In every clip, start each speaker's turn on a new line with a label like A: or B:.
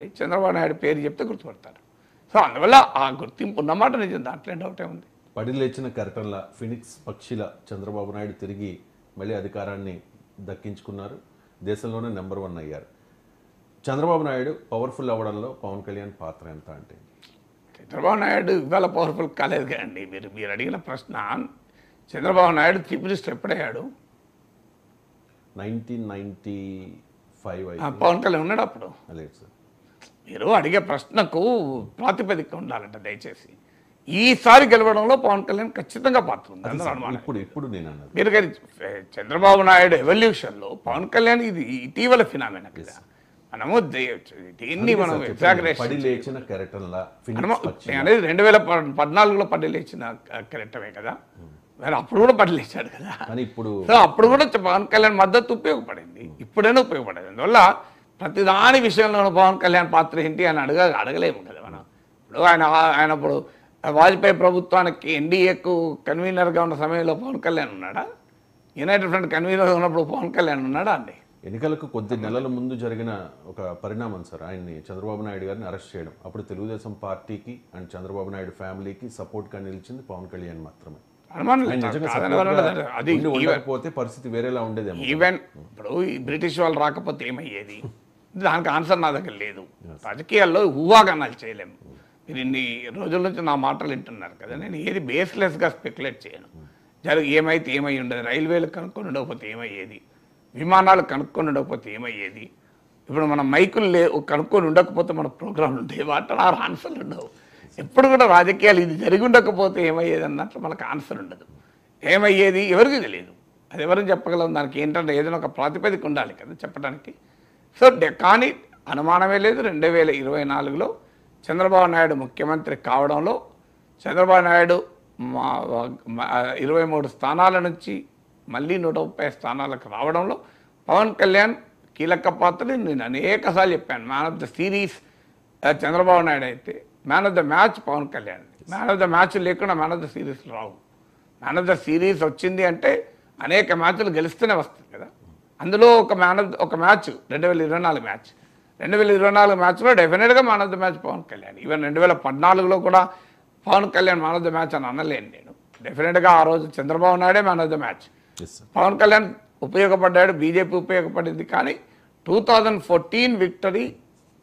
A: చంద్రబాబు నాయుడు పేరు చెప్తే గుర్తుపడతారు. సో అందువల్ల ఆ గుర్తింపు ఉన్నమాట నిజం, దాంట్లో డౌట్ ఏముంది.
B: పడి లేచిన కెరటంల ఫినిక్స్ పక్షిల చంద్రబాబు నాయుడు తిరిగి మళ్ళీ అధికారాన్ని దక్కించుకున్నారు. దేశంలోనే నెంబర్ 1 అయ్యారు. చంద్రబాబు నాయుడు పవర్ఫుల్ అవ్వడంలో పవన్ కళ్యాణ్ పాత్ర ఎంత అంటే?
A: చంద్రబాబు నాయుడు ఇవాళ పవర్ఫుల్ కాలేదు కదండి. మీరు అడిగిన ప్రశ్న, చంద్రబాబు నాయుడు చీఫ్ మినిస్టర్ ఎప్పుడయ్యాడు?
B: 1995
A: పవన్ కళ్యాణ్ ఉన్నాడు అప్పుడు.
B: లేదు సార్,
A: మీరు అడిగే ప్రశ్నకు ప్రాతిపదిక ఉండాలంట దయచేసి. ఈసారి గెలవడంలో పవన్ కళ్యాణ్ ఖచ్చితంగా పాత్ర ఉంది, అందులో అనుమానం.
B: ఇప్పుడు నేను అన్నది
A: మీరు కానీ చంద్రబాబు నాయుడు ఎవల్యూషన్లో పవన్ కళ్యాణ్ ఇది ఇటీవల ఫినామినా కదా. మనము దీన్ని మనం
B: పడి లేచిన కెరటంలా
A: అనేది 2014లో పడి లేచిన కెరటమే కదా. మరి అప్పుడు కూడా పడి లేచాడు కదా. సో అప్పుడు కూడా పవన్ కళ్యాణ్ మద్దతు ఉపయోగపడింది, ఇప్పుడైనా ఉపయోగపడేది. అందువల్ల ప్రతిదాని విషయంలో పవన్ కళ్యాణ్ పాత్ర ఏంటి అని అడగలేము కదా మనం. ఇప్పుడు ఆయన ఇప్పుడు వాజ్పేయి ప్రభుత్వానికి ఎన్డీఏకు కన్వీనర్గా ఉన్న సమయంలో పవన్ కళ్యాణ్ ఉన్నాడా? యునైటెడ్ ఫ్రంట్ కన్వీనర్గా ఉన్నప్పుడు పవన్ కళ్యాణ్ ఉన్నాడా అండి?
B: ఎన్నికలకు కొద్ది నెలల ముందు జరిగిన ఒక పరిణామం సార్, ఆయన్ని చంద్రబాబు నాయుడు గారిని అరెస్ట్ చేయడం. అప్పుడు తెలుగుదేశం పార్టీకి అండ్ చంద్రబాబు నాయుడు ఫ్యామిలీకి సపోర్ట్గా నిలిచింది పవన్ కళ్యాణ్ మాత్రమే. ఉండకపోతే పరిస్థితి వేరేలా ఉండేదేమో.
A: ఈవెన్ ఇప్పుడు బ్రిటిష్ వాళ్ళు రాకపోతే ఏమయ్యేది? దానికి ఆన్సర్ నా దగ్గర లేదు. రాజకీయాల్లో ఊహాగానాలు చేయలేము. మీరు ఇన్ని రోజుల నుంచి నా మాటలు వింటున్నారు కదా, నేను ఏది బేస్లెస్గా స్పెక్యులేట్ చేయను. ఏమైతే ఏమై ఉండదు, రైల్వేలు కనుక్కొని ఉండకపోతే ఏమయ్యేది, విమానాలు కనుక్కొని ఉండకపోతే ఏమయ్యేది, ఇప్పుడు మన మైకులు కనుక్కొని ఉండకపోతే మన ప్రోగ్రాంలు ఉండేవి, వాటి ఆన్సర్లు ఉండవు. ఎప్పుడు కూడా రాజకీయాలు ఇది జరిగి ఉండకపోతే ఏమయ్యేది అన్నట్లు మనకు ఆన్సర్ ఉండదు. ఏమయ్యేది ఎవరికి తెలియదు, అది ఎవరిని చెప్పగలం. దానికి ఏంటంటే ఏదైనా ఒక ప్రాతిపదిక ఉండాలి కదా చెప్పడానికి. సో కానీ అనుమానమే లేదు, 2024లో చంద్రబాబు నాయుడు ముఖ్యమంత్రి కావడంలో, చంద్రబాబు నాయుడు 23 స్థానాల నుంచి మళ్ళీ 130 స్థానాలకు రావడంలో పవన్ కళ్యాణ్ కీలక పాత్ర. నేను అనేకసార్లు చెప్పాను, man of the series Chandrababu Naidu అయితే man of the match Pawan Kalyan. Man of the match లేకుండా మ్యాన్ ఆఫ్ ద సిరీస్ రావు. మ్యాన్ ఆఫ్ ద సిరీస్ వచ్చింది అంటే అనేక మ్యాచ్లు గెలుస్తూనే వస్తుంది కదా. అందులో ఒక మ్యాచ్ 2024 మ్యాచ్. 2024 మ్యాచ్లో డెఫినెట్గా man of the match Pawan Kalyan. Even 2014లో కూడా Pawan Kalyan man of the match అని అనలేను నేను. డెఫినెట్గా ఆ రోజు చంద్రబాబు నాయుడే man of the match. Pawan Kalyan ఉపయోగపడ్డాడు, బీజేపీ ఉపయోగపడింది. కానీ 2014 victory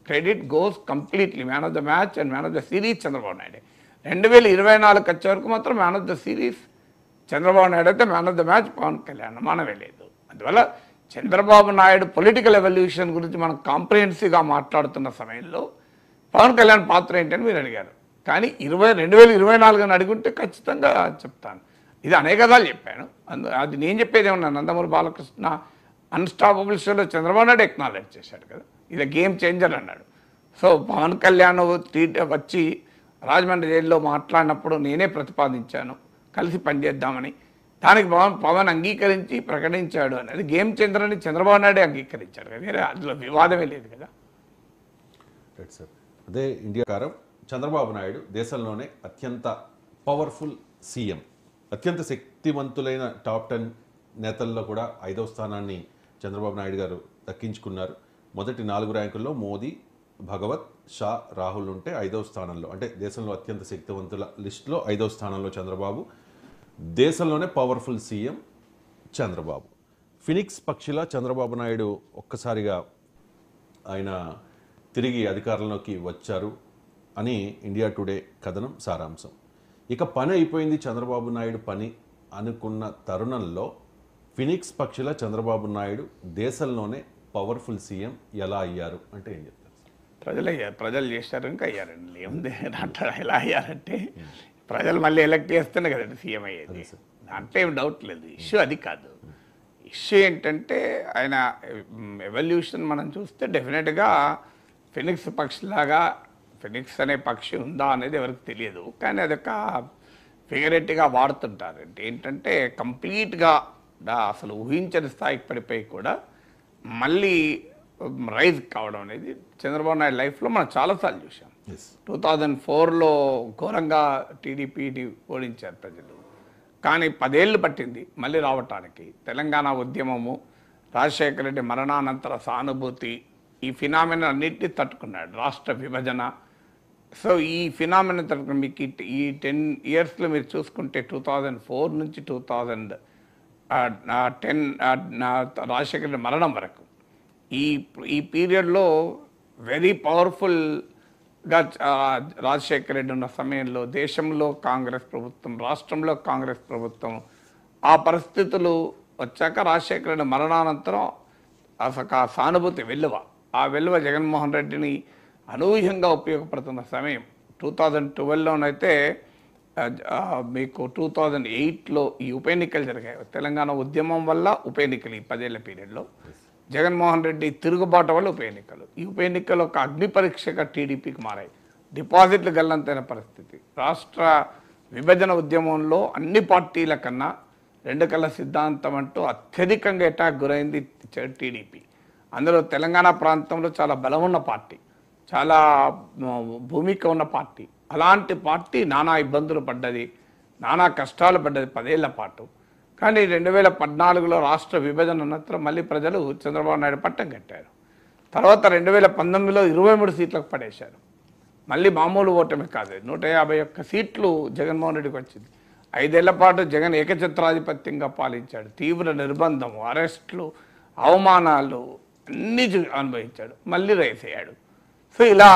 A: credit goes completely man of the match and man of the series Chandrababu నాయుడే. 2024 వచ్చే వరకు మాత్రం man of the series Chandrababu Naidu అయితే man of the match Pawan Kalyan మనమే లేదు. అందువల్ల చంద్రబాబు నాయుడు పొలిటికల్ ఎవల్యూషన్ గురించి మనం కాంప్రిహెన్సివ్గా మాట్లాడుతున్న సమయంలో పవన్ కళ్యాణ్ పాత్ర ఏంటని మీరు అడిగారు. కానీ 2024 అడుగుంటే ఖచ్చితంగా చెప్తాను. ఇది అనేకసార్లు చెప్పాను. అది నేను చెప్పేది ఏమన్నా, నందమూరి బాలకృష్ణ అన్స్టాపబుల్ షోలో చంద్రబాబు నాయుడు ఎక్నాలెడ్జ్ చేశాడు కదా, ఇది గేమ్ చేంజర్ అన్నాడు. సో పవన్ కళ్యాణ్ వచ్చి రాజమండ్రి జైల్లో మాట్లాడినప్పుడు నేనే ప్రతిపాదించాను కలిసి పనిచేద్దామని. దానికి పవన్ అంగీకరించి ప్రకటించాడు అనేది గేమ్ చేంజర్ అని చంద్రబాబు నాయుడే అంగీకరించాడు కదా, వేరే అందులో వివాదమే లేదు కదా.
B: Right sir. అదే ఇండియా కారం చంద్రబాబు నాయుడు దేశంలోనే అత్యంత పవర్ఫుల్ సీఎం, అత్యంత శక్తివంతులైన టాప్ 10 నేతల్లో కూడా 5వ స్థానాన్ని చంద్రబాబు నాయుడు గారు దక్కించుకున్నారు. మొదటి 4 ర్యాంకుల్లో మోదీ, భగవత్, షా, రాహుల్ ఉంటే 5వ స్థానంలో, అంటే దేశంలో అత్యంత శక్తివంతుల లిస్టులో 5వ స్థానంలో చంద్రబాబు. దేశంలోనే పవర్ఫుల్ సీఎం చంద్రబాబు. ఫినిక్స్ పక్షిలా చంద్రబాబు నాయుడు ఒక్కసారిగా ఆయన తిరిగి అధికారంలోకి వచ్చారు అని ఇండియా టుడే కథనం సారాంశం. ఇక పని అయిపోయింది చంద్రబాబు నాయుడు పని అనుకున్న తరుణంలో ఫినిక్స్ పక్షిలా చంద్రబాబు నాయుడు దేశంలోనే పవర్ఫుల్ సీఎం ఎలా అయ్యారు అంటే ఏం చెప్తారు?
A: ప్రజలు చేశారు, ఇంకా అయ్యారండి. ఏముంది ఎలా అయ్యారంటే, ప్రజలు మళ్ళీ ఎలక్ట్ చేస్తేనే కదండి సీఎం అయ్యేది, దాంట్లో ఏం డౌట్ లేదు. ఇష్యూ అది కాదు. ఇష్యూ ఏంటంటే ఆయన ఎవల్యూషన్ మనం చూస్తే డెఫినెట్గా ఫినిక్స్ పక్షిలాగా, ఫినిక్స్ అనే పక్షి ఉందా అనేది ఎవరికి తెలియదు, కానీ అదొక ఫిగరెట్గా వాడుతుంటారు. ఏంటంటే కంప్లీట్గా అసలు ఊహించని స్థాయికి పడిపోయి కూడా మళ్ళీ రైజ్ కావడం అనేది చంద్రబాబు నాయుడు లైఫ్లో మనం చాలాసార్లు చూసాం. 2004లో ఘోరంగా టీడీపీని ఓడించారు ప్రజలు, కానీ 10 ఏళ్ళు పట్టింది మళ్ళీ రావటానికి. తెలంగాణ ఉద్యమము, రాజశేఖర రెడ్డి మరణానంతర సానుభూతి, ఈ ఫినామినా అన్నింటినీ తట్టుకున్నాడు. రాష్ట్ర విభజన. సో ఈ ఫినామినా తట్టుకుని మీకు ఈ 10 ఇయర్స్లో మీరు చూసుకుంటే 2004 నుంచి 2010 రాజశేఖర రెడ్డి మరణం వరకు ఈ పీరియడ్లో వెరీ పవర్ఫుల్గా రాజశేఖర రెడ్డి ఉన్న సమయంలో దేశంలో కాంగ్రెస్ ప్రభుత్వం, రాష్ట్రంలో కాంగ్రెస్ ప్రభుత్వం, ఆ పరిస్థితులు వచ్చాక రాజశేఖర రెడ్డి మరణానంతరం అసలు ఆ సానుభూతి ఆ వెల్లువ జగన్మోహన్ రెడ్డిని అనూహ్యంగా ఉపయోగపడుతున్న సమయం. 2012లోనైతే మీకు 2008లో ఈ ఉప ఎన్నికలు జరిగాయి. తెలంగాణ ఉద్యమం వల్ల ఉప ఎన్నికలు, ఈ 10 ఏళ్ల పీరియడ్లో జగన్మోహన్ రెడ్డి తిరుగుబాటు వల్ల ఉప ఎన్నికలు. ఈ ఉప ఎన్నికలు ఒక అగ్ని పరీక్షగా టీడీపీకి మారాయి. డిపాజిట్లు గల్లంతైన పరిస్థితి. రాష్ట్ర విభజన ఉద్యమంలో అన్ని పార్టీల కన్నా 2 కళ్ళ సిద్ధాంతం అంటూ అత్యధికంగా అటాక్ గురైంది టీడీపీ. అందులో తెలంగాణ ప్రాంతంలో చాలా బలం ఉన్న పార్టీ, చాలా భూమిక ఉన్న పార్టీ. అలాంటి పార్టీ నానా ఇబ్బందులు పడ్డది, నానా కష్టాలు పడ్డది 10 ఏళ్ల పాటు. కానీ 2014లో రాష్ట్ర విభజన అనంతరం మళ్ళీ ప్రజలు చంద్రబాబు నాయుడు పట్టం కట్టారు. తర్వాత 2019లో 23 సీట్లకు పడేశారు. మళ్ళీ మామూలు ఓటమి కాదు, 151 సీట్లు జగన్మోహన్ రెడ్డికి వచ్చింది. 5 ఏళ్ల పాటు జగన్ ఏకఛత్రాధిపత్యంగా పాలించాడు. తీవ్ర నిర్బంధము, అరెస్టులు, అవమానాలు అన్నీ అనుభవించాడు. మళ్ళీ రైస్ అయ్యాడు. సో ఇలా